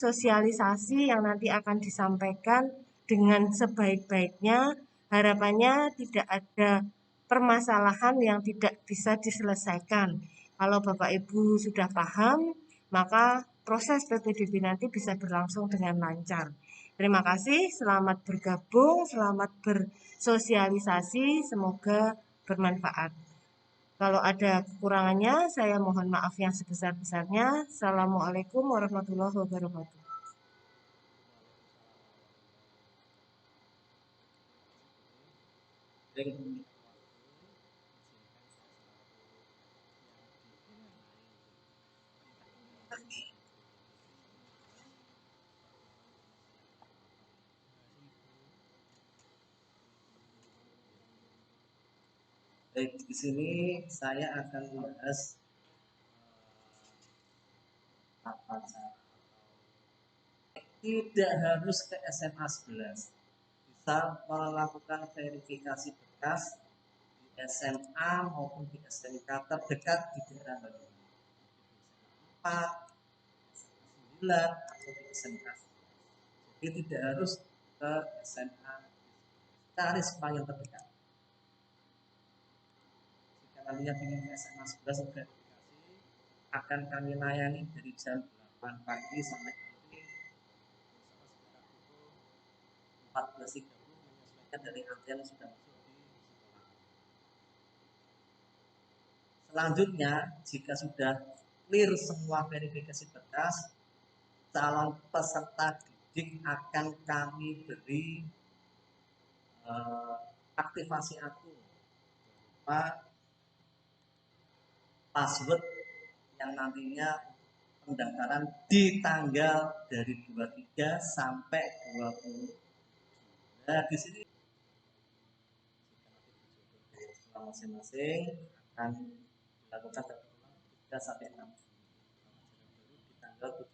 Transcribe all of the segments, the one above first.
sosialisasi yang nanti akan disampaikan dengan sebaik-baiknya. Harapannya tidak ada permasalahan yang tidak bisa diselesaikan. Kalau Bapak Ibu sudah paham, maka proses PPDB nanti bisa berlangsung dengan lancar. Terima kasih, selamat bergabung, selamat bersosialisasi, semoga bermanfaat. Kalau ada kekurangannya, saya mohon maaf yang sebesar-besarnya. Assalamualaikum warahmatullahi wabarakatuh. Baik, di sini saya akan membahas tata cara. Tidak harus ke SMA 11, bisa melakukan verifikasi berkas di SMA maupun di SMK terdekat di daerah Banyuwangi. 4, 9 atau di SMK. Jadi tidak harus ke SMA, cari sekolah yang terdekat. Jika nantinya ingin ke SMA 11 verifikasi, akan kami layani dari jam 8 pagi sampai nanti 14.30 menyesuaikan dari antrian yang sudah masuk di sekolah. Selanjutnya, jika sudah clear semua verifikasi berkas, calon peserta didik akan kami beri aktivasi akun berupa password yang nantinya pendaftaran di tanggal dari 23 sampai 20. Nah, di sini masing-masing akan dilakukan berulang 3 sampai 6 Juni di tanggal 17.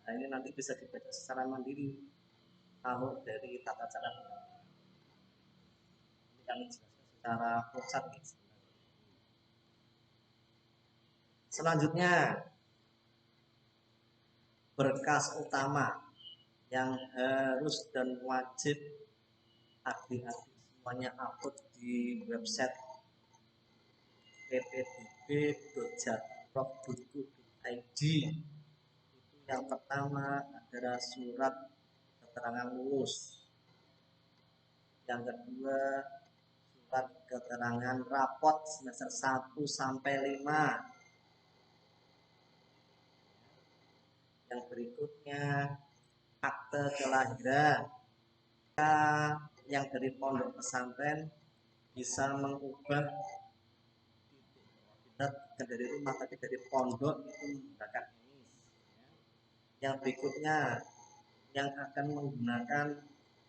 Nah, ini nanti bisa dibaca secara mandiri kalau dari tata cara pendaftaran. Ini kami jelaskan secara pusat. Selanjutnya, berkas utama yang harus dan wajib adik-adik semuanya upload di website ppdb.jatprov.go.id. Itu yang pertama adalah surat keterangan lulus. Yang kedua, surat keterangan rapot semester 1 sampai 5. Yang berikutnya, akte kelahiran. Yang dari pondok pesantren bisa mengubah bukan dari rumah tapi dari pondok itu menggunakan ini. Yang berikutnya, yang akan menggunakan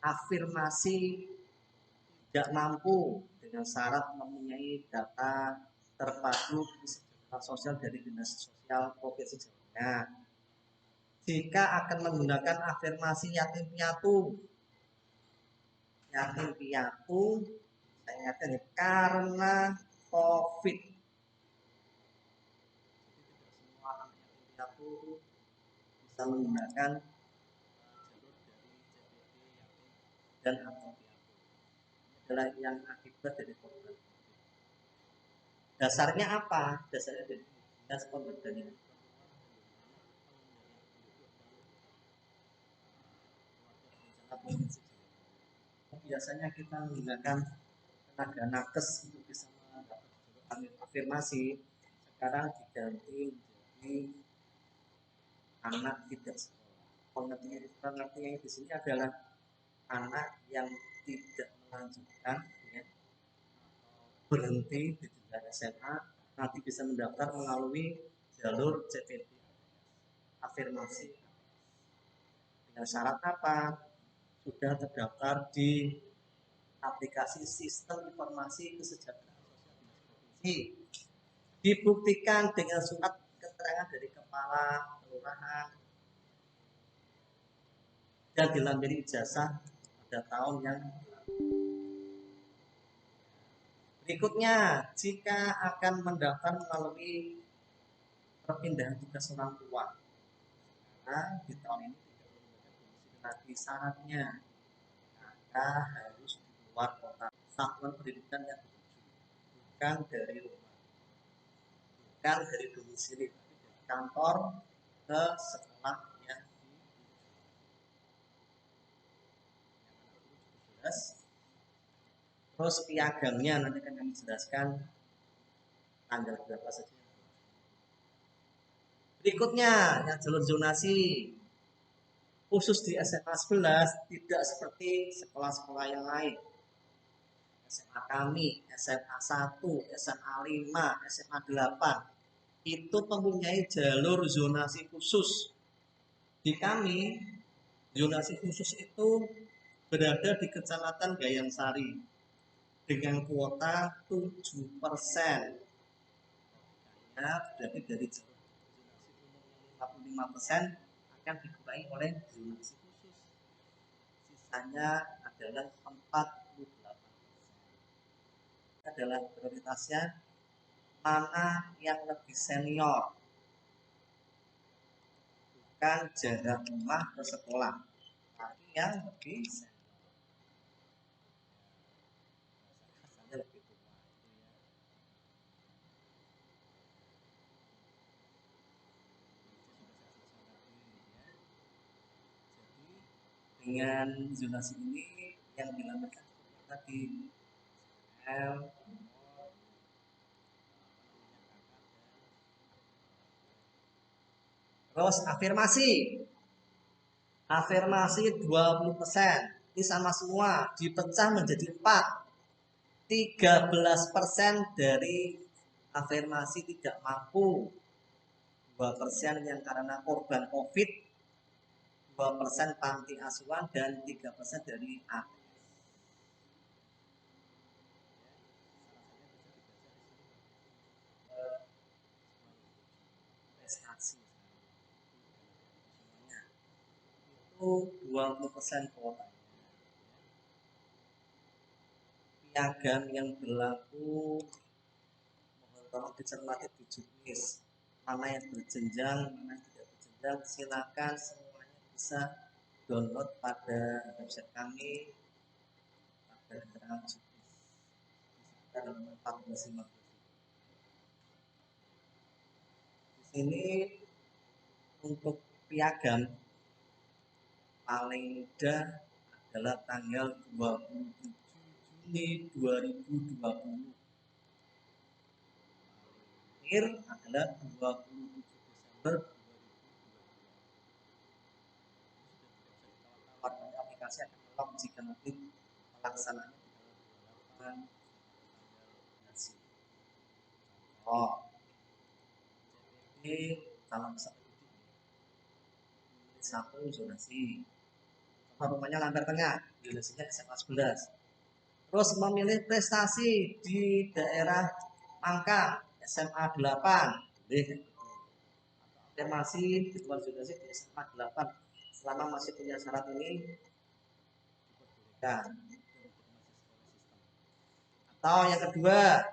afirmasi tidak mampu dengan syarat mempunyai data terpadu kesejahteraan sosial dari Dinas Sosial Provinsi Jawa Tengah. Jika akan menggunakan afirmasi yatim piatu, saya ingatkan karena COVID. Semua yatim piatu bisa menggunakan jalur dari CPD yatim dan atau piatu. Adalah yang akibat dari korban. Dasarnya apa? Dasarnya dari Dinas Pemberdayaan biasanya kita menggunakan tenaga nakes untuk bisa mendapatkan afirmasi. Sekarang diganti menjadi anak tidak sekolah. Pengertiannya di sini adalah anak yang tidak melanjutkan ya, berhenti di jenjang SMA, nanti bisa mendaftar melalui jalur CPD afirmasi. Dengan syarat apa? Sudah terdaftar di aplikasi Sistem Informasi Kesejahteraan Sosial Dinas Provinsi. Dibuktikan dengan surat keterangan dari kepala kelurahan dan dilampiri ijazah pada tahun yang berikutnya. Jika akan mendaftar melalui perpindahan tugas orang tua, Nah, di tahun ini tidak menggunakan domisili lagi. Syaratnya Anda harus di luar kota. Satuan pendidikan yang dituju, bukan dari rumah, bukan dari domisili, tapi dari kantor ke sekolah yang dituju. Jelas? Terus piagamnya nanti akan kami jelaskan tanggal berapa saja. Berikutnya yang jalur zonasi khusus di SMA 11 tidak seperti sekolah-sekolah yang lain. SMA kami, SMA 1, SMA 5, SMA 8 itu mempunyai jalur zonasi khusus. Di kami, zonasi khusus itu berada di Kecamatan Gayangsari dengan kuota 7%. Ya, berarti dari jalur zonasi umum 55% akan dikurangi oleh zonasi khusus. Sisanya adalah 48%. Adalah prioritasnya mana yang lebih senior, bukan jarak rumah ke sekolah, tapi yang lebih senior. Lebih tua. Jadi dengan zonasi ini yang dilakukan tadi L, terus afirmasi 20%. Ini sama semua dipecah menjadi 4. 13% dari afirmasi tidak mampu, 2% yang karena korban COVID, 2% panti asuhan, dan 3% dari ATS. Prestasi itu 20% kuota. Piagam yang berlaku mohon tolong dicermati di juknis, mana yang berjenjang, mana yang tidak berjenjang. Silakan semuanya bisa download pada website kami pada keterangan juknis sekitar 14.15. Di sini untuk piagam paling mudah adalah tanggal 27 Juni 2020. Akhir adalah 27 Desember 2020. Aplikasi akan melok jika nanti pelaksananya di tanggal 28 Oh, ini calon peserta didik satu zonasi. Rumahnya Lampir Tengah, zonasinya SMA 11. Terus memilih prestasi di daerah Mangka SMA 8. Afirmasi di luar zonasi di SMA 8 selama masih punya syarat ini diperbolehkan. Atau yang kedua,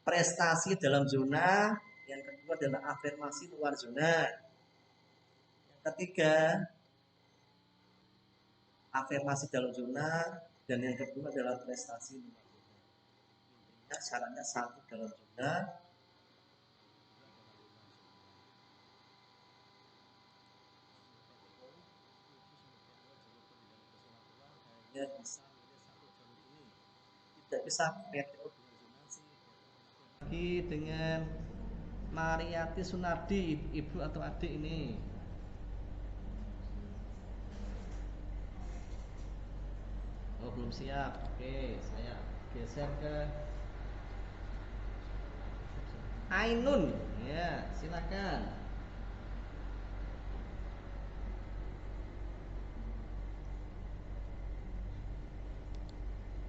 prestasi dalam zona. Yang kedua adalah afirmasi luar zona. Yang ketiga, afirmasi dalam zona. Dan yang kedua adalah prestasi luar zona. Intinya syaratnya satu dalam zona, bisa ini tidak bisa PTO dengan zonasi lagi dengan Mariati Sunardi, ibu atau adik ini. Oh, belum siap. Oke, saya geser ke Ainun. Ya, silakan.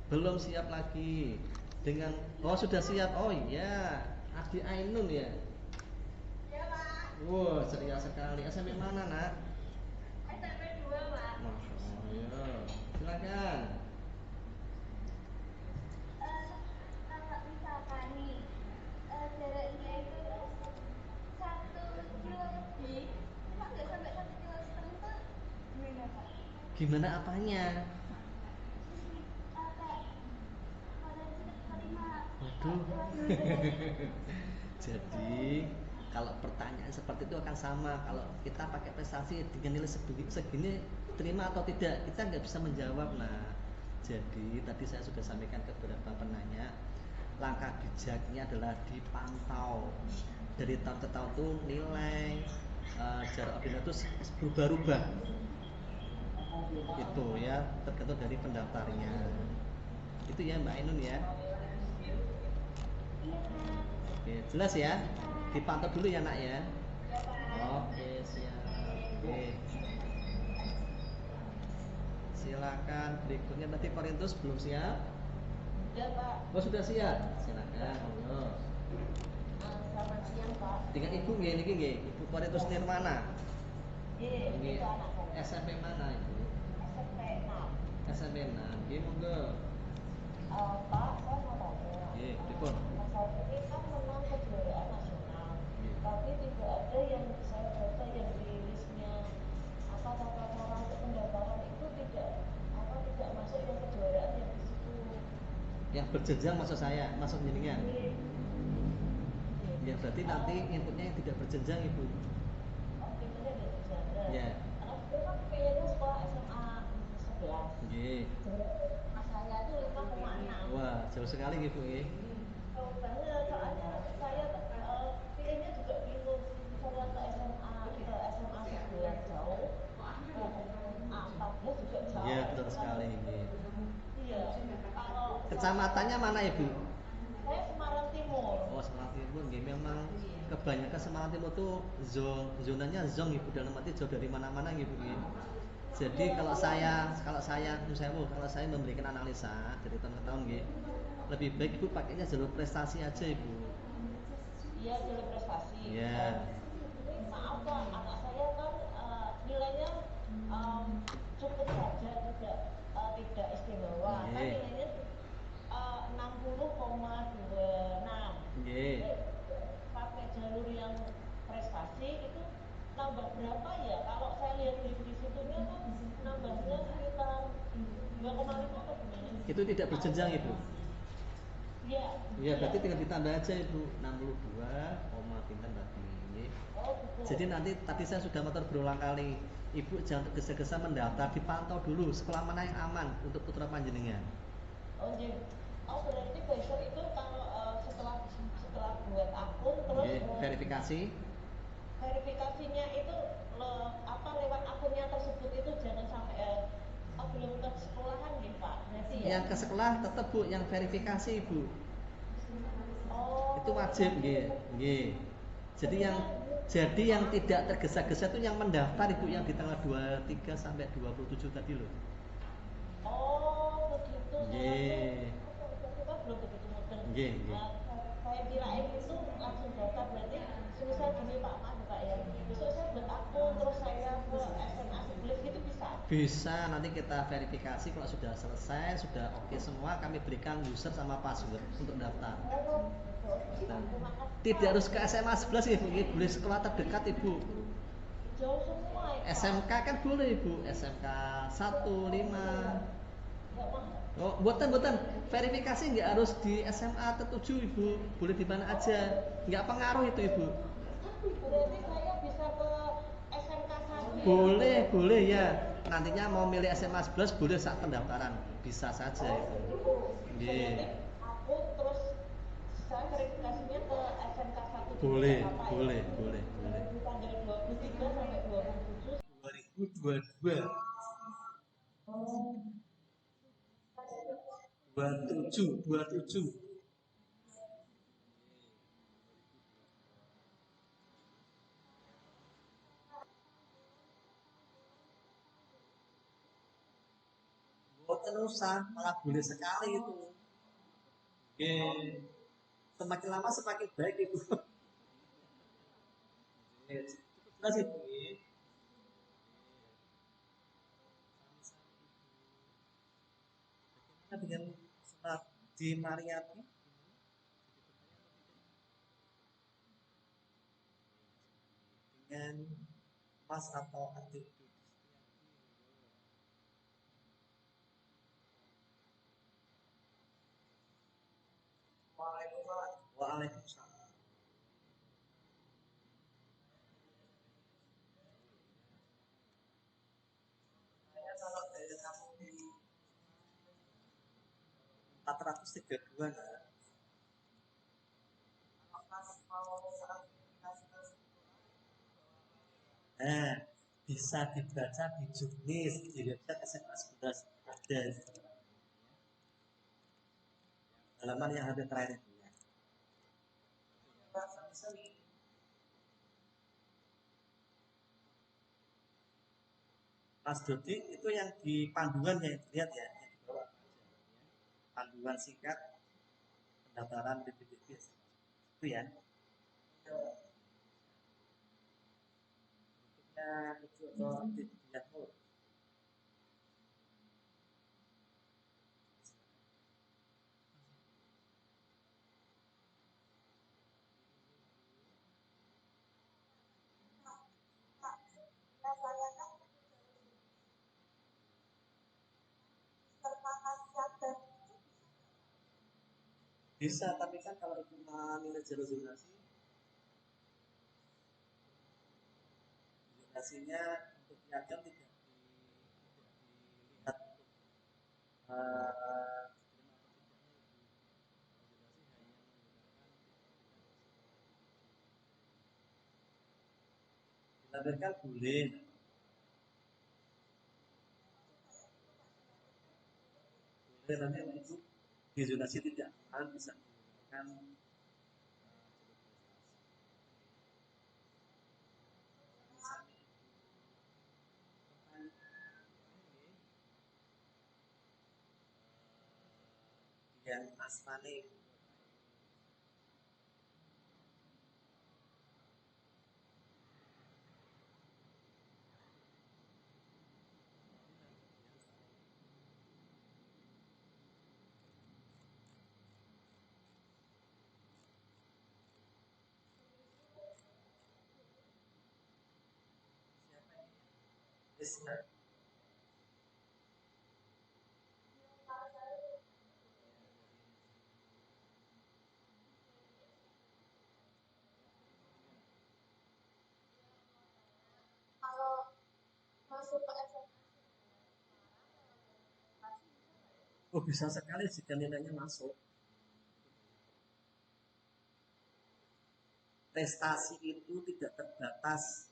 Belum siap lagi. Dengan sudah siap. Oh iya, adik Ainun ya. Ya, Pak. Wow, ceria sekali. SMP mana, Nak? SMP 2, Pak. Masya Allah, ya. Silakan. Kalau misalkan nih jaraknya itu tuh 1 kilo lebih, cuma nggak sampai 1 kilo Gimana apanya? Waduh. Jadi kalau pertanyaan seperti itu akan sama. Kalau kita pakai prestasi dengan nilai segini terima atau tidak, kita nggak bisa menjawab. Nah, jadi tadi saya sudah sampaikan ke beberapa penanya, langkah bijaknya adalah dipantau. Dari tahun ke tahun tuh nilai jarak optimal itu berubah-ubah. Itu ya tergantung dari pendaftarnya. Itu ya Mbak Ainun ya. Oke, jelas ya. Dipantau dulu ya nak ya. Oke, siap. Oke. Silakan berikutnya, berarti Korintus belum siap? Ya Pak. Oh sudah siap. Silakan. Monggo. Selamat siang Pak. Dengan ibu nggih niki nggih, Ibu Korintus Nirmana. Ini Nggih. anak saya. SMP mana Ibu? SMP 6. SMP 6. Nggih monggo. Pak, saya mau tanya. Nggih, pripun? Saya ini kan menang kejuaraan nasional, Nggih. tapi tidak ada yang saya baca yang di listnya apa tata cara untuk pendaftaran itu tidak masuk yang kejuaraan yang di situ. Yang berjenjang maksud saya, masuk jenengan. Ya berarti nanti inputnya yang tidak berjenjang Ibu. Oh, pintunya tidak berjenjang. Ya. Karena saya kan pengennya sekolah SMA 11. Nggih. Mas saya itu 5,6. Wah, jauh sekali Ibu nggih. Jauh banget, soalnya saya pilihnya juga bingung. Misalnya ke SMA 11 jauh, ke SMA 14 juga jauh. Iya, betul sekali nggih. Iya, kalau Kecamatannya mana Ibu? saya Semarang Timur. Oh, Semarang Timur nggih, memang kebanyakan Semarang Timur tuh zonanya zong Ibu, dalam arti jauh dari mana-mana Ibu nggih. Jadi kalau saya memberikan analisa dari tahun ke tahun nggih, lebih baik Ibu pakainya jalur prestasi aja Ibu. Iya, jalur prestasi. Iya. Maaf Pak, anak saya kan nilainya cukup saja, tidak istimewa. Kan Nggih. nilainya 60,26. Nggih. Pakai jalur yang prestasi itu nambah berapa ya? Kalau saya lihat di situnya kan nambahnya sekitar 2,5 atau gimana? Itu tidak berjenjang Ibu. Iya. Iya, berarti tinggal ditambah aja Ibu, 62, pinten berarti nggih. Oh, betul. Jadi nanti tadi saya sudah motor berulang kali, Ibu jangan tergesa-gesa mendaftar, dipantau dulu sekolah mana yang aman untuk putra panjenengan. Oh, jadi berarti besok itu kalau setelah buat akun terus Nggih, verifikasi. verifikasinya itu lewat akunnya tersebut itu jangan sampai belum ke sekolahan gitu Pak. Berarti ya. Yang ke sekolah tetap Bu, yang verifikasi Ibu. Oh. Itu wajib nggih. Nggih. Jadi yang tidak tergesa-gesa itu yang mendaftar Ibu, yang di tanggal 23 sampai 27 tadi loh. Oh, begitu. Nggih. Kita belum begitu mudeng. Nggih, nggih. Saya kirain itu langsung daftar, berarti semisal gini Pak, maaf Pak ya. Besok saya buat akun terus saya ke SMA 11 gitu bisa. Bisa, nanti kita verifikasi kalau sudah selesai, sudah oke semua, kami berikan user sama password untuk daftar. Oh, betul. Dan Terima kasih. tidak harus ke SMA 11 Ibu, boleh sekolah terdekat Ibu. Jauh semua ya. Pak. SMK kan boleh Ibu, SMK 1, 5. Nggak mahal. Oh, buatan verifikasi nggak harus di SMA tertuju Ibu, boleh di mana aja, nggak pengaruh itu Ibu. Berarti saya bisa ke SMK 1 ya? Boleh ya. Nantinya mau milih SMA 11 boleh saat pendaftaran, bisa saja itu. Nggih. Berarti aku terus saya verifikasinya ke SMK 1 juga Boleh, apa ya? boleh. Di tanggal 23 sampai 27 2022. 27. Boten usah, malah boleh sekali itu. Oke. Semakin lama semakin baik itu. Jelas itu. Bagaimana dengan serat di Mariati? Dengan Mas atau adik? Waalaikumsalam. Saya kalau daya tampung di 432 nah. Nah, bisa dibaca di jurnis di website SMA 11 ada halaman yang ada terakhir itu ya. Mas Dodi itu yang di panduan ya, lihat ya, yang di bawah panduan singkat pendaftaran BPDB itu ya. Itu tidak mau. Bisa, tapi kan kalau itu nilai jalur zonasi, zonasinya untuk piagam tidak dilihat dilampirkan boleh, nanti untuk di zonasi tidak aman bisa menggunakan yang asmane. Listener. Kalau masuk ke SMA Oh, bisa sekali jika nilainya masuk. Prestasi itu tidak terbatas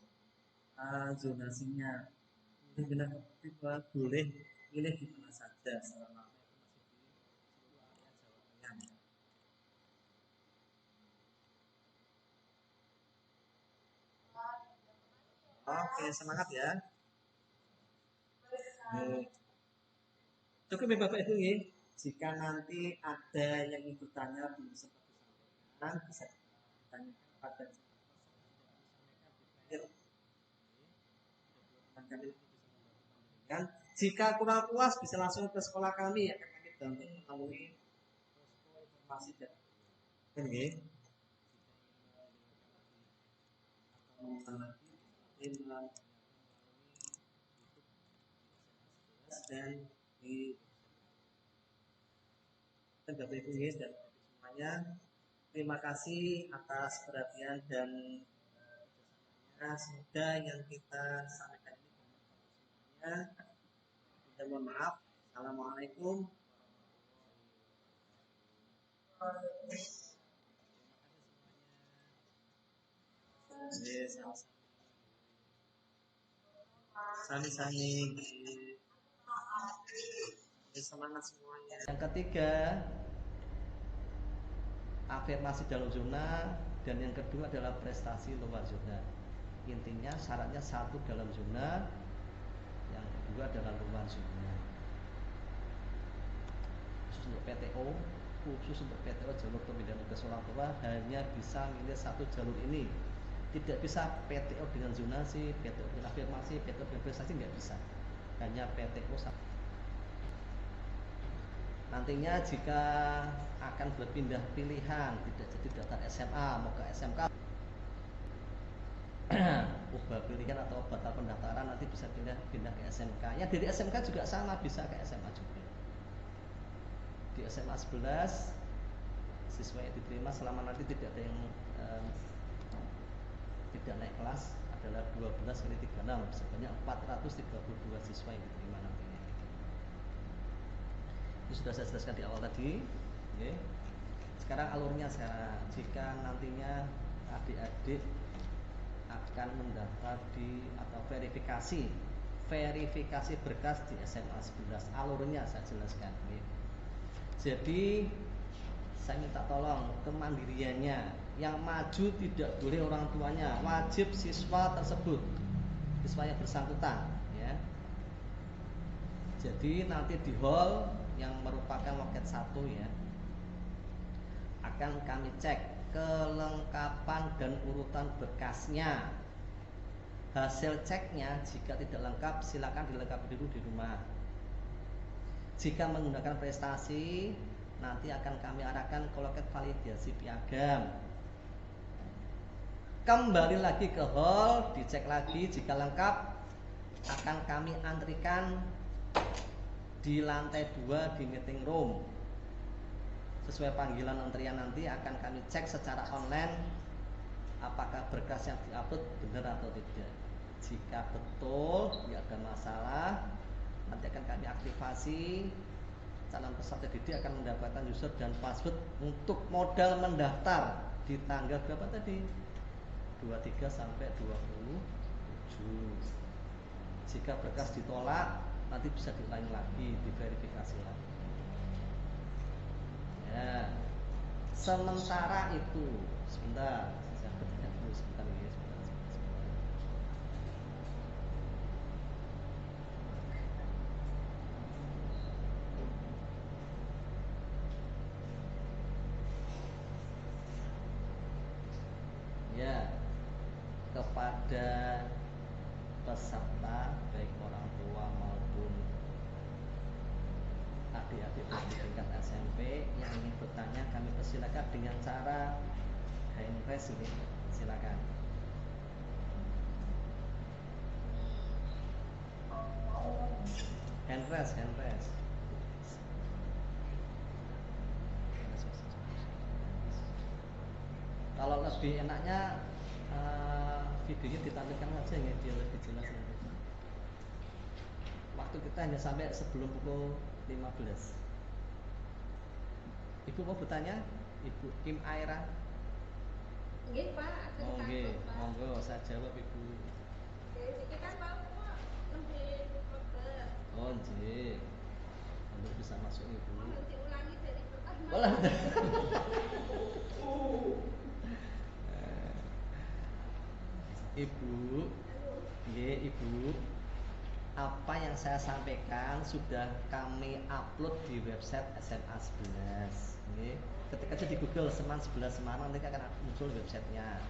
zonasinya. Boleh pilih di mana saja selama masih di Oke, semangat ya. Cukup ya Bapak Ibu ya. Jika nanti ada yang ingin bertanya belum sempat disampaikan, bisa ditanyakan pada jika kurang puas bisa langsung ke sekolah kami ya, akan kami bantu melalui informasi dan dan di Bapak Ibu dan semuanya, terima kasih atas perhatian dan semoga yang kita sampaikan ini bermanfaat semuanya. Mohon maaf. Assalamualaikum. Sami-sami. Semangat semuanya. Yang ketiga, afirmasi dalam zona, dan yang kedua adalah prestasi luar zona. Intinya syaratnya satu dalam zona, yang kedua adalah luar zona. Khusus untuk PTO jalur pemindahan tugas orang tua hanya bisa milih satu jalur ini. Tidak bisa PTO dengan zonasi, PTO dengan afirmasi, PTO dengan prestasi, nggak bisa. Hanya PTO satu. Nantinya jika akan berpindah pilihan, tidak jadi daftar SMA, mau ke SMK, ubah pilihan atau batal pendaftaran, nanti bisa pindah ke SMK. Ya dari SMK juga sama, bisa ke SMA juga. Di SMA 11 siswa yang diterima selama nanti tidak ada yang tidak naik kelas adalah 12 kali 36 sebanyak 432 siswa yang diterima nantinya. Ini sudah saya jelaskan di awal tadi. Oke. Sekarang alurnya jika nantinya adik-adik akan mendaftar di atau verifikasi berkas di SMA 11, alurnya saya jelaskan. Oke. Jadi saya minta tolong kemandiriannya, yang maju tidak boleh orang tuanya, wajib siswa tersebut, siswa yang bersangkutan ya. Jadi nanti di hall yang merupakan loket 1 ya, akan kami cek kelengkapan dan urutan berkasnya. Hasil ceknya jika tidak lengkap silakan dilengkapi dulu di rumah. Jika menggunakan prestasi, nanti akan kami arahkan ke loket validasi piagam. Kembali lagi ke hall, dicek lagi, jika lengkap akan kami antrikan di lantai 2 di meeting room. Sesuai panggilan antrian nanti akan kami cek secara online apakah berkas yang diupload benar atau tidak. Jika betul, tidak ada masalah, nanti akan kami aktifasi. Calon peserta didik akan mendapatkan user dan password untuk modal mendaftar di tanggal berapa tadi? 23 sampai 27. Jika berkas ditolak, nanti bisa diulangi lagi, diverifikasi lagi. Ya. Sementara itu, sebentar, saya bertanya dulu sebentar ya, sebentar. Ya, kepada peserta baik orang tua maupun adik-adik di tingkat SMP yang ingin bertanya, kami persilakan dengan cara hand raise ini, silakan. Hand raise. Kalau lebih enaknya videonya ditampilkan aja ya, dia lebih jelas nanti. Waktu kita hanya sampai sebelum pukul 15. Ibu mau bertanya? Ibu Kim Aira. Nggih, Pak. Oh nggih, monggo saya jawab Ibu. Iki kan mau kok nembe kloter. Oh nggih. Anda bisa masuk Ibu. Mau diulangi dari pertama. Boleh. Ibu, nggih Ibu, apa yang saya sampaikan sudah kami upload di website SMA 11. Nggih. Ketik aja di Google Seman 11 Semarang, nanti akan muncul websitenya.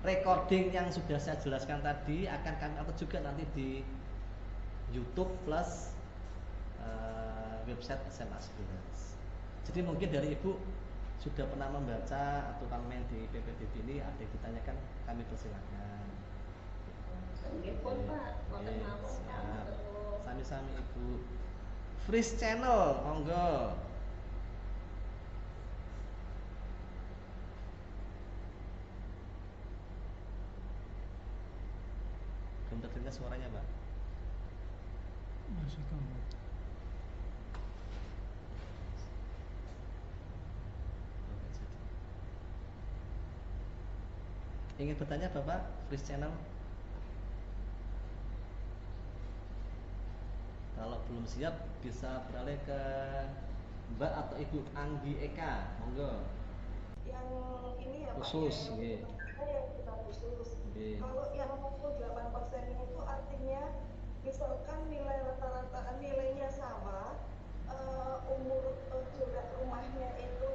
Recording yang sudah saya jelaskan tadi akan kami upload juga nanti di YouTube plus website SMA 11. Jadi mungkin dari Ibu sudah pernah membaca aturan main di PPDB ini, ada yang ditanyakan, kami persilakan. Nggih pun Pak, wonten mawon Pak. Sami-sami Ibu. Freeze channel, monggo. Belum terdengar suaranya, Pak. Masih kamu. Ingin bertanya Bapak, Freeze channel? Kalau belum siap bisa beralih ke Mbak atau Ibu Anggi Eka, monggo. Yang ini ya Pak, Khusus, yang nggih. kita khusus. Nggih. Kalau yang 68% itu artinya misalkan nilai rata-rata nilainya sama, umur juga rumahnya itu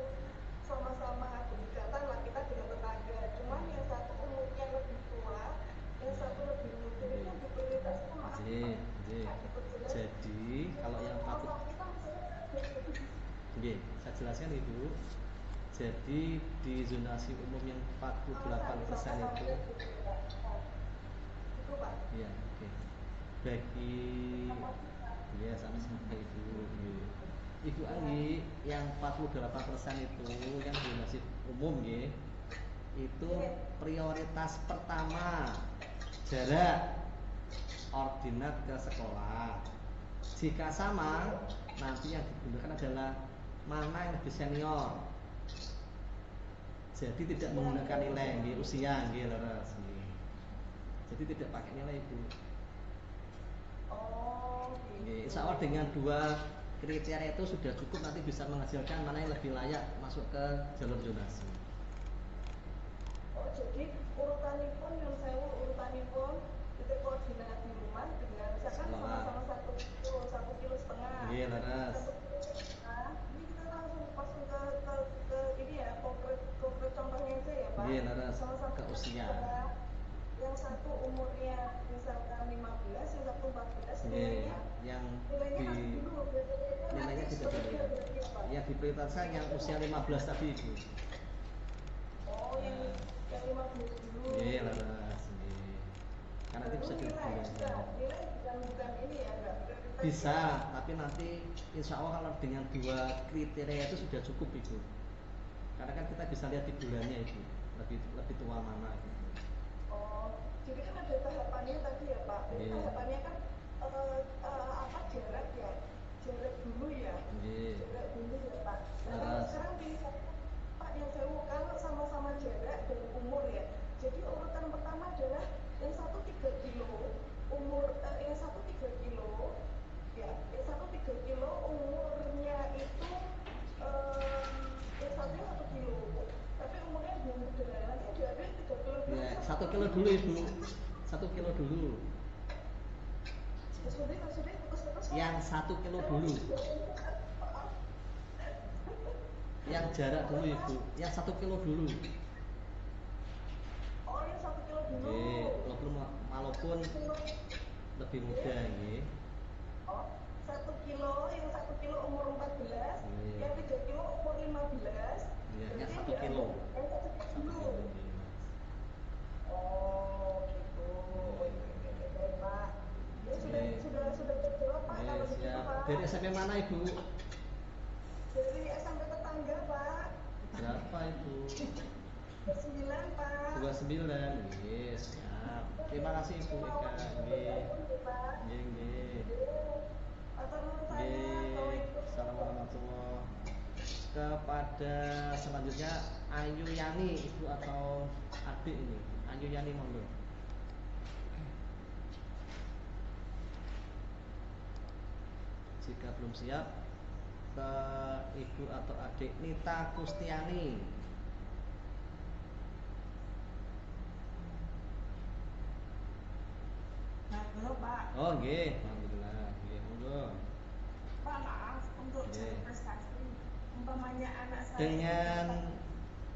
sama-sama berdekatan lah, kita dengan tetangga. Cuman yang satu umurnya lebih tua, yang satu lebih muda itu prioritasnya maaf. Jadi kalau yang 40, saya jelaskan Ibu. Jadi di zonasi umum yang 48% itu, ya, oke. Bagi, ya sama-sama Ibu. Ibu Anggi yang 48% itu yang zonasi umum nggih. Itu prioritas pertama jarak ordinat ke sekolah. Jika sama, nanti yang digunakan adalah mana yang lebih senior. Jadi tidak menggunakan nilai nggih, usia nggih leres nggih. Jadi tidak pakai nilai Ibu. Oh, Nggih, gitu. insya Allah dengan 2 kriteria itu sudah cukup, nanti bisa menghasilkan mana yang lebih layak masuk ke jalur zonasi. Oh, jadi urutanipun yang saya urutanipun titik koordinat di rumah dengan misalkan Sekolah. sama-sama 1,5 kilo. Iya, laras. 1,5 kilo. Ini kita langsung ke ini ya, konkret contohnya aja ya Pak. Iya, laras. Sama-sama Ke usia. yang satu umurnya misalkan 15, yang satu 14, Iya, yang nilainya harus di dulu. nilainya tidak boleh. Yang diprioritaskan yang usia 15 tadi Ibu. Oh, yang 15 dulu. Iya, laras. Nggih. Karena itu bisa digunakan. Nilai bukan ini ya, enggak prioritas. Bisa, tapi nanti insya Allah kalau dengan 2 kriteria itu sudah cukup Ibu. Karena kan kita bisa lihat di bulannya Ibu, lebih tua mana gitu. Oh, jadi kan ada tahapannya tadi ya Pak. Iya. Tahapannya kan apa jarak ya, jarak dulu ya. Iya. Jarak dulu ya Pak. Nah, kalau Laras. sekarang pilihan Pak yang saya kalau sama-sama jarak dan umur ya. Jadi urutan pertama adalah yang satu 3 kilo umur, yang satu 3 kilo ya, yang satu 3 kilo umurnya itu yang satunya 1 kilo, tapi umurnya belum muda. Nanti diambil 3 kilo dulu. Ya, 1 kilo dulu Ibu. 1 kilo dulu. Maksudnya terus Yang 1 kilo dulu. Yang jarak dulu Ibu. Yang 1 kilo dulu. Oh, yang 1 kilo dulu. Nggih, walaupun lebih muda nggih. Oh, 1 kilo, yang 1 kilo umur 14, Iya. yang 3 kilo umur 15. Iya, yang Berarti 1 dia kilo. yang 1 kilo 1 dulu. kilo nggih, Mas. Oh, gitu. Oke, Pak. Ya sudah terjawab Pak. Nggih, Kalau begitu siap. Pak. Dari SMP mana Ibu? Dari SMP tetangga Pak. Berapa Ibu? 9 Pak. 29. Nggih, siap. Terima kasih Ibu Eka. Nggih. Nggih, nggih. Nggih. Assalamualaikum warahmatullahi. Kepada selanjutnya Ayu Yani, Ibu atau adik ini? Ayu Yani monggo. Jika belum siap, ke Ibu atau adik Nita Kustiani. Nah, halo Pak. Oh nggih, alhamdulillah. Nggih, monggo. Pak, maaf untuk Nggih. jalur prestasi. Umpamanya anak saya Dengan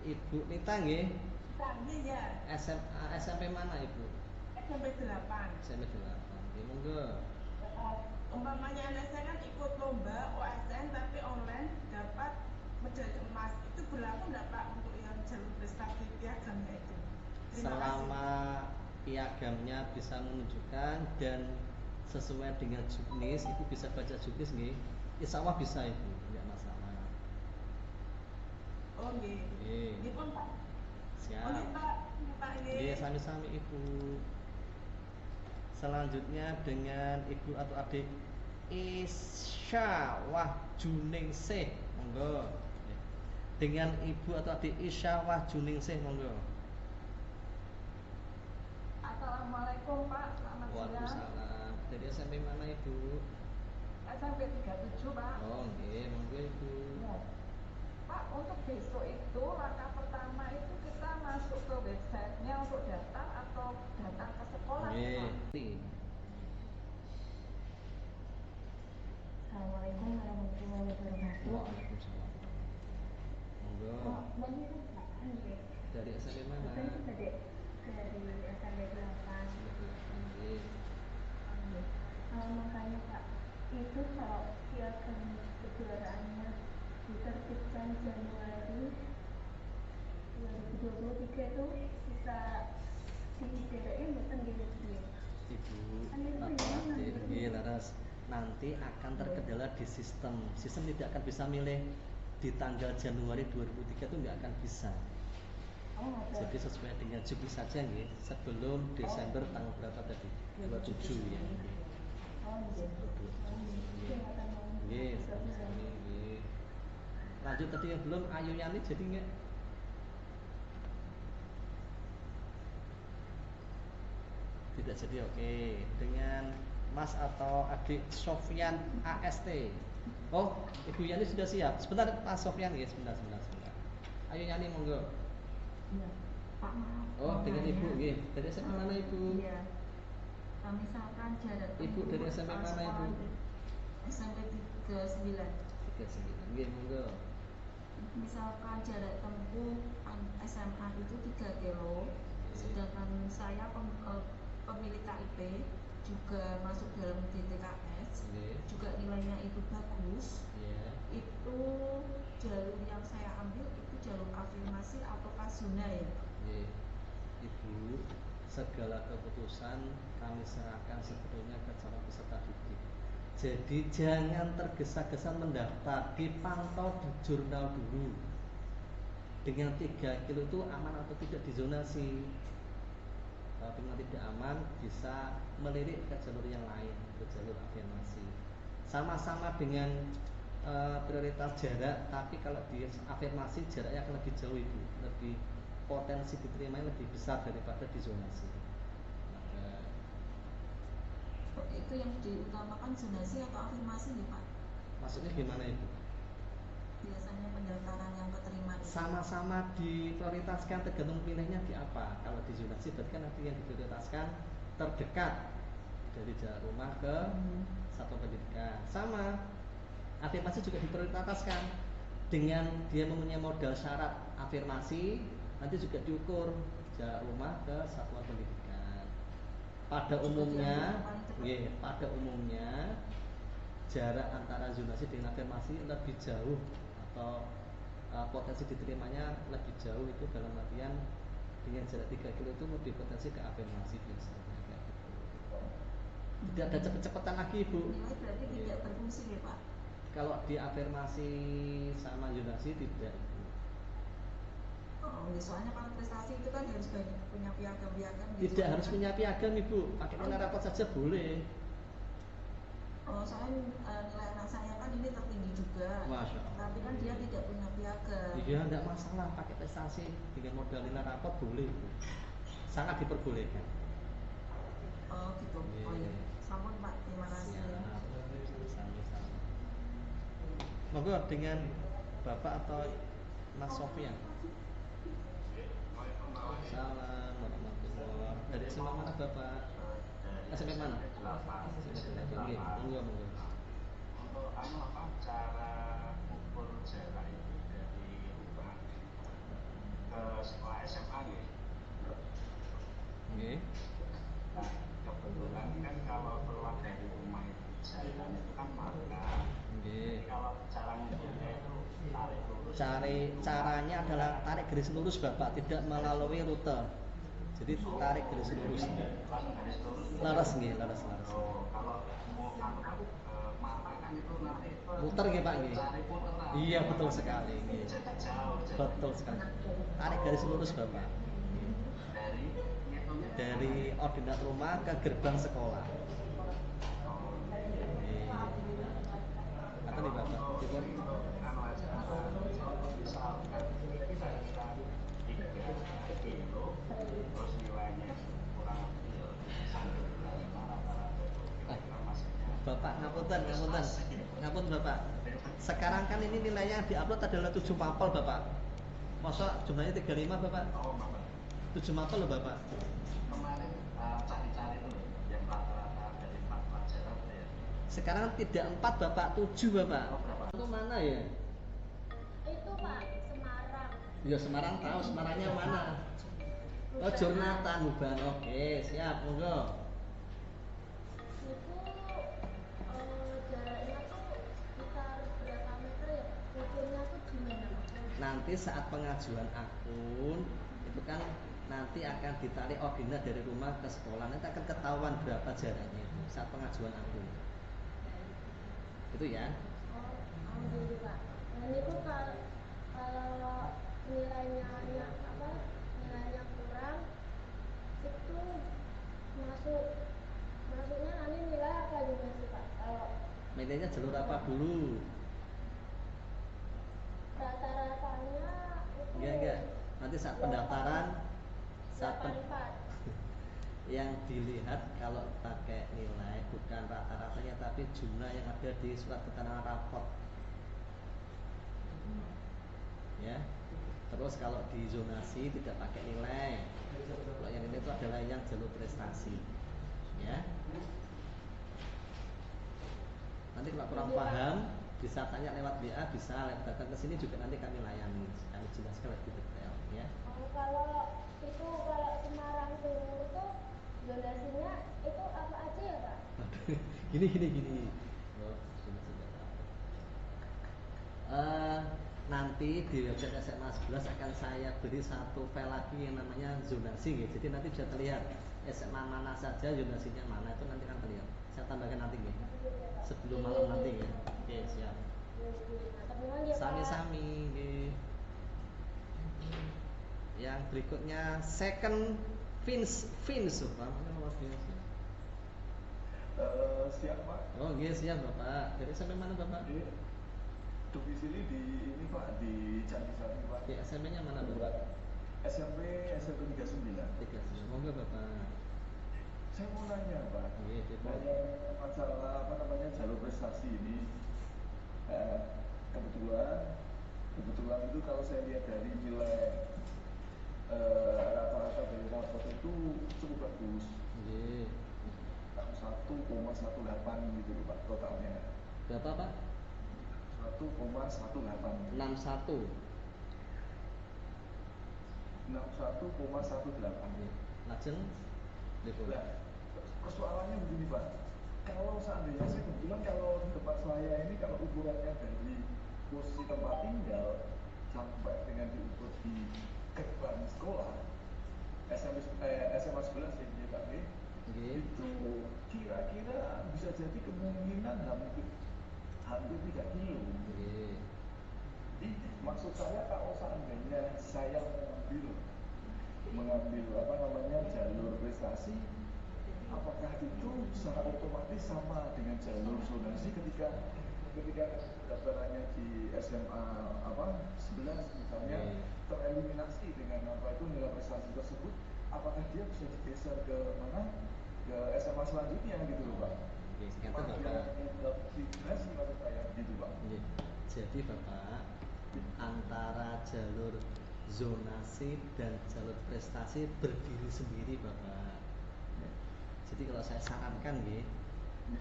Ibu Nita nggih, tadi ya SMP mana Ibu? SMP 8. SMP 8. Nggih, monggo. Umpamanya anak saya kan ikut lomba OSN tapi online dapat medali emas. Itu berlaku nggak Pak untuk yang jalur prestasi piagamnya itu? Terima kasih. Selama piagamnya bisa menunjukkan dan sesuai dengan juknis, Ibu bisa baca juknis nggih. Insya Allah bisa Ibu, tidak masalah. Oh nggih. Nggih. Ini pun Pak. Oh Siap. nggih Pak. Ini Pak ini. Nggih, sami-sami Ibu. Selanjutnya dengan Ibu atau adik Isya Wahjuningsih, monggo. Dengan Ibu atau adik Isya Wahjuningsih, monggo. Assalamualaikum Pak. Selamat siang. Waalaikumsalam. Dari SMP mana Ibu? SMP 37 Pak. Oh, nggih, monggo Ibu. Ya. Pak, untuk besok itu langkah pertama itu kita masuk ke websitenya untuk daftar atau datang ke sekolah Nggih. Pak? Assalamualaikum warahmatullahi wabarakatuh. Waalaikumsalam. Monggo. Dari SMP mana? Dari SMP 8. Nggih. Makanya Pak, itu kalau piagam kejuaraannya diterbitkan Januari 2023 itu bisa diderek mboten nggih. Ibu Kan itu atau yang adik nggih laras. nanti akan terkendala di sistem tidak akan bisa milih di tanggal Januari 2003 itu nggak akan bisa. Jadi sesuai dengan juknis saja nggih, sebelum Desember tanggal berapa tadi? 27 ya. Nggih, nggih. Lanjut tadi yang belum Ayu Yani jadi nggak? Tidak jadi, oke. Dengan Mas atau adik Sofyan AST. Oh, Ibu Yani sudah siap. Sebentar Pak Sofyan ya, sebentar. Ayo Yani monggo. Iya, Pak maaf. Oh, dengan Ibu nggih. Dari SMP mana Ibu? Iya. Misalkan jarak Ibu tempuh dari SMP mana Ibu? SMP 39. 39. Nggih, monggo. Misalkan jarak tempuh SMA itu 3 kilo, sedangkan saya pemilik KIP juga masuk dalam DTKS, juga nilainya itu bagus. Itu jalur yang saya ambil itu jalur afirmasi atau zona ya? Ibu, segala keputusan kami serahkan sepenuhnya ke calon peserta didik. Jadi jangan tergesa-gesa mendaftar, dipantau di jurnal dulu. Dengan 3 kilo itu aman atau tidak dizonasi. Kalau dengan tidak aman bisa melirik ke jalur yang lain, ke jalur afirmasi. Sama-sama dengan prioritas jarak, tapi kalau di afirmasi jaraknya akan lebih jauh Ibu, lebih potensi diterimanya lebih besar daripada di zonasi. Itu yang diutamakan zonasi atau afirmasi nih Pak? Maksudnya gimana Ibu? Biasanya pendaftaran yang keterima itu sama-sama diprioritaskan tergantung pilihnya di apa. Kalau di zonasi berarti kan nanti yang diprioritaskan terdekat dari jarak rumah ke satuan pendidikan. Sama afirmasi juga diprioritaskan dengan dia mempunyai modal syarat afirmasi, nanti juga diukur jarak rumah ke satuan pendidikan. Pada umumnya jarak antara zonasi dengan afirmasi lebih jauh atau potensi diterimanya lebih jauh itu dalam artian dengan jarak 3 kilo itu lebih potensi ke afirmasi biasanya kayak gitu. Tidak ada cepet-cepetan lagi Ibu. Nilai berarti tidak berfungsi ya Pak? Kalau di afirmasi sama zonasi tidak. Oh, soalnya kalau prestasi itu kan harus banyak punya piagam-piagam. Tidak harus punya piagam Ibu, pakai nilai rapot saja boleh. Oh, soalnya nilai anak saya kan ini tertinggi juga. Masya Allah. Tapi kan dia tidak punya piagam. Iya, tidak masalah pakai prestasi dengan modal nilai rapot boleh Ibu. Sangat diperbolehkan. Oh gitu. Oh iya. Sampun Pak, terima kasih. Sama-sama. Monggo dengan Bapak atau Mas Sofyan. Salam warahmatullahi wabarakatuh. Dari SMA mana Bapak? SMP mana? SMP. Monggo. Untuk cara ukur jarak itu dari rumah ke sekolah SMA gitu. Nggih. Nah, kebetulan kan kalau keluar dari rumah itu jalan itu kan makan. Nggih. Kalau cara ngukurnya itu tarik lurus. Caranya adalah tarik garis lurus Bapak, tidak melalui rute. Jadi tarik garis lurus. Laras nggih, laras. Oh, kalau mau makan kan itu nanti Muter nggih Pak nggih. Iya, betul sekali nggih. Betul sekali. Tarik garis lurus Bapak. Dari ordinat rumah ke gerbang sekolah. Apa nih Bapak? Terus nilainya kurang Bapak ngapunten Bapak. Sekarang kan ini nilainya diupload adalah 7 mapel Bapak. Masa jumlahnya 35 Bapak? 7 mapel loh Bapak. Kemarin cari-cari dulu yang rata-rata dari 4 pelajaran ya. Sekarang tidak 4 Bapak, 7 Bapak. Itu mana ya? Itu Pak, Semarang. Ya Semarang tahu, Semarangnya mana? Oh, Jurnatan Huban. Oke, siap, monggo. Itu jaraknya tuh sekitar berapa meter ya? Ukurnya tuh gimana? Nanti saat pengajuan akun itu kan nanti akan ditarik ordinat dari rumah ke sekolah, nanti akan ketahuan berapa jaraknya itu saat pengajuan akun. Itu ya. Oh gitu Pak. Dan itu kalau nilainya nilainya kurang itu masuknya nanti nilai apa juga sih Pak? Kalau Nilainya jalur apa dulu? rata-ratanya itu Enggak. Nanti saat pendaftaran, saat 84. yang dilihat kalau pakai nilai bukan rata-ratanya tapi jumlah yang ada di surat keterangan raport. Ya. Terus kalau di zonasi tidak pakai nilai. Kalau yang ini itu adalah yang jalur prestasi. Ya. Nanti kalau kurang paham bisa tanya lewat WA, bisa datang ke sini juga nanti kami layani, kami jelaskan lebih detail ya. Kalau Semarang Timur itu zonasinya itu apa aja ya Pak? Gini. Oh, nanti di website SMA 11 akan saya beri satu file lagi yang namanya zonasi ya. Jadi nanti bisa terlihat SMA mana saja, zonasinya mana, itu nanti akan terlihat. Saya tambahkan nanti ya. Sebelum malam nanti ya. Oke, siap. Sami-sami nggih. Yang berikutnya second Vince Pak. Siap Pak. Oh nggih, siap Bapak. Dari sampai mana Bapak? Domisili di ini Pak, di Candisari Pak. Di SMP-nya mana Bapak? SMP 39. 39. Monggo Bapak. Saya mau nanya Pak. Nanya masalah jalur prestasi ini. Kebetulan itu kalau saya lihat dari nilai rata-rata dari raport itu cukup bagus. 1,18 gitu Pak totalnya. Berapa Pak? 1,18. 61. 61,18. Lajeng Nah, persoalannya begini Pak. Kalau seandainya saya kebetulan kalau di tempat saya ini kalau ukurannya dari posisi tempat tinggal sampai dengan diukur di gerbang sekolah SMA 11 ya Pak itu kira-kira bisa jadi kemungkinan hampir 3 kilo. Jadi maksud saya kalau seandainya saya mengambil jalur prestasi, apakah itu secara otomatis sama dengan jalur zonasi ketika daftarannya di SMA 11 misalnya tereliminasi dengan nilai prestasi tersebut, apakah dia bisa digeser ke mana? Ke SMA selanjutnya gitu loh Pak. Maksud saya gitu Pak. Jadi Bapak, antara jalur zonasi dan jalur prestasi berdiri sendiri Bapak. Jadi kalau saya sarankan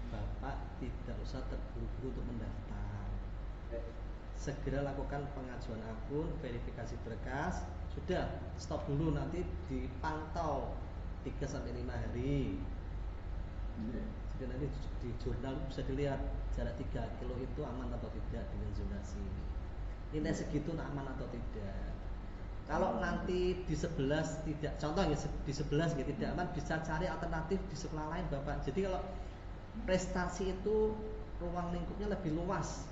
Bapak tidak usah terburu-buru untuk mendaftar. Segera lakukan pengajuan akun, verifikasi berkas, sudah stop dulu, nanti dipantau 3-5 hari. Jadi nanti di jurnal bisa dilihat jarak 3 kilo itu aman atau tidak dengan zonasi. Nilai segitu aman atau tidak. Kalau nanti di 11 tidak, contoh ya di 11 tidak aman, bisa cari alternatif di sekolah lain Bapak. Jadi kalau prestasi itu ruang lingkupnya lebih luas.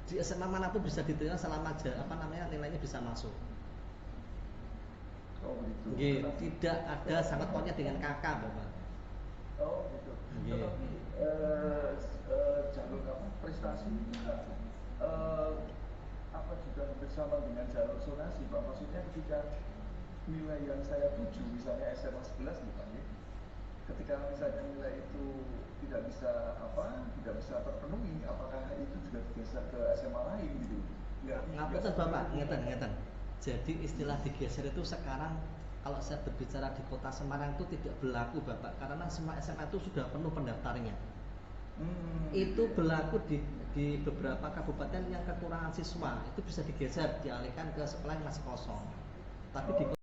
Di SMA manapun bisa diterima selama nilainya bisa masuk. Oh gitu. Tidak ada sangkut pautnya dengan kakak Bapak. Oh gitu. Tetapi jalur prestasi juga juga bersama dengan jalur zonasi Pak. Maksudnya ketika nilai yang saya tuju misalnya SMA 11 nih Pak, ketika misalnya nilai itu tidak bisa terpenuhi, apakah itu juga digeser ke SMA lain gitu? Ngapunten Bapak, ngeten. Jadi istilah digeser itu sekarang kalau saya berbicara di Kota Semarang itu tidak berlaku Bapak, karena semua SMA itu sudah penuh pendaftarnya. Itu berlaku di beberapa kabupaten yang kekurangan siswa, itu bisa digeser, dialihkan ke sekolah yang masih kosong. Tapi di